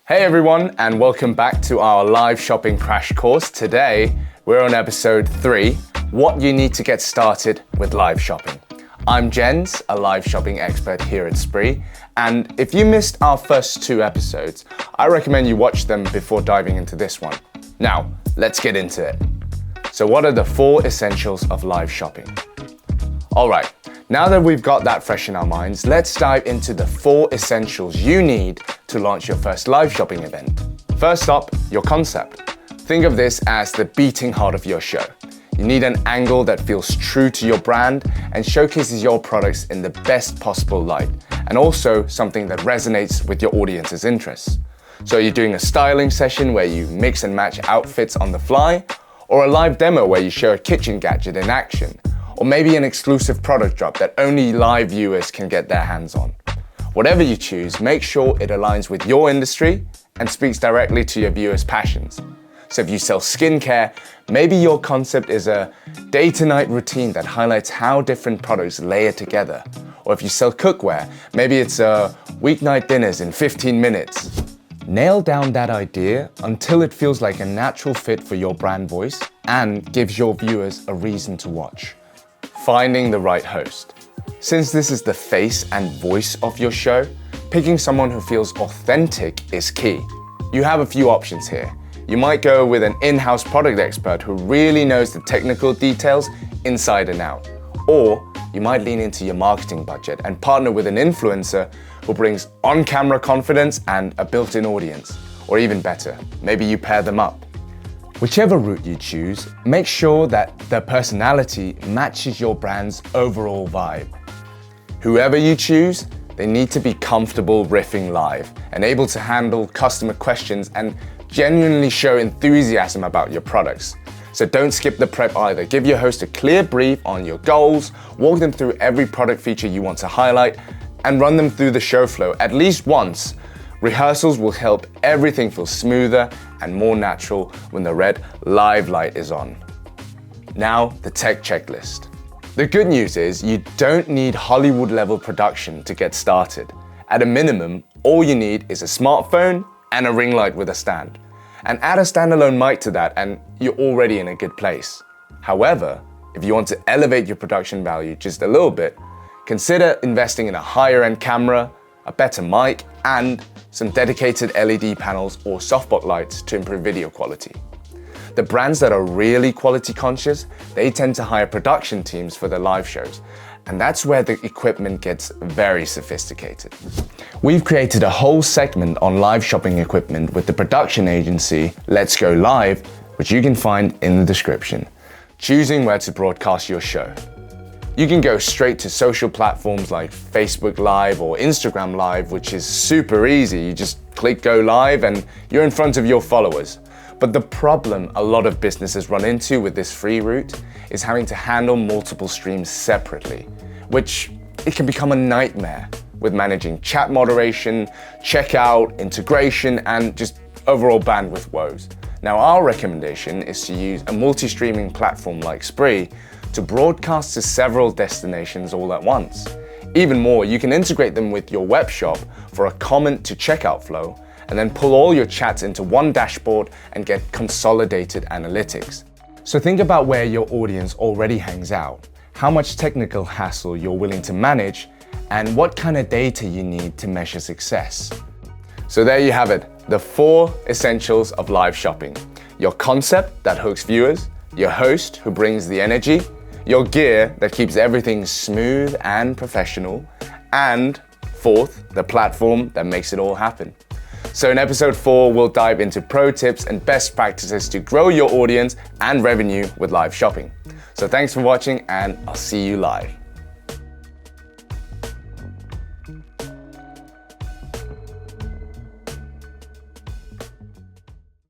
Hey everyone, and welcome back to our live shopping crash course. Today, we're on episode 3, what you need to get started with live shopping. I'm Jens, a live shopping expert here at Sprii, and if you missed our first 2 episodes, I recommend you watch them before diving into this one. Now, let's get into it. So what are the 4 essentials of live shopping? All right, now that we've got that fresh in our minds, let's dive into the 4 essentials you need to launch your first live shopping event. First up, your concept. Think of this as the beating heart of your show. You need an angle that feels true to your brand and showcases your products in the best possible light, and also something that resonates with your audience's interests. So you're doing a styling session where you mix and match outfits on the fly, or a live demo where you show a kitchen gadget in action, or maybe an exclusive product drop that only live viewers can get their hands on. Whatever you choose, make sure it aligns with your industry and speaks directly to your viewers' passions. So if you sell skincare, maybe your concept is a day-to-night routine that highlights how different products layer together. Or if you sell cookware, maybe it's weeknight dinners in 15 minutes. Nail down that idea until it feels like a natural fit for your brand voice and gives your viewers a reason to watch. Finding the right host. Since this is the face and voice of your show, picking someone who feels authentic is key. You have a few options here. You might go with an in-house product expert who really knows the technical details inside and out. Or you might lean into your marketing budget and partner with an influencer who brings on-camera confidence and a built-in audience. Or even better, maybe you pair them up. Whichever route you choose, make sure that their personality matches your brand's overall vibe. Whoever you choose, they need to be comfortable riffing live and able to handle customer questions and genuinely show enthusiasm about your products. So don't skip the prep either. Give your host a clear brief on your goals, walk them through every product feature you want to highlight, and run them through the show flow at least once. Rehearsals will help everything feel smoother and more natural when the red live light is on. Now, the tech checklist. The good news is you don't need Hollywood-level production to get started. At a minimum, all you need is a smartphone and a ring light with a stand. And add a standalone mic to that and you're already in a good place. However, if you want to elevate your production value just a little bit, consider investing in a higher-end camera, a better mic, and some dedicated LED panels or softbox lights to improve video quality. The brands that are really quality conscious, they tend to hire production teams for their live shows, and that's where the equipment gets very sophisticated. We've created a whole segment on live shopping equipment with the production agency Let's Go Live, which you can find in the description. Choosing where to broadcast your show. You can go straight to social platforms like Facebook Live or Instagram Live, which is super easy. You just click go live and you're in front of your followers. But the problem a lot of businesses run into with this free route is having to handle multiple streams separately, which it can become a nightmare with managing chat moderation, checkout, integration, and just overall bandwidth woes. Now, our recommendation is to use a multi-streaming platform like Sprii to broadcast to several destinations all at once. Even more, you can integrate them with your web shop for a comment to checkout flow, and then pull all your chats into one dashboard and get consolidated analytics. So think about where your audience already hangs out, how much technical hassle you're willing to manage, and what kind of data you need to measure success. So there you have it, the 4 essentials of live shopping. Your concept that hooks viewers, your host who brings the energy, your gear that keeps everything smooth and professional, and 4th, the platform that makes it all happen. So in episode 4, we'll dive into pro tips and best practices to grow your audience and revenue with live shopping. So thanks for watching, and I'll see you live.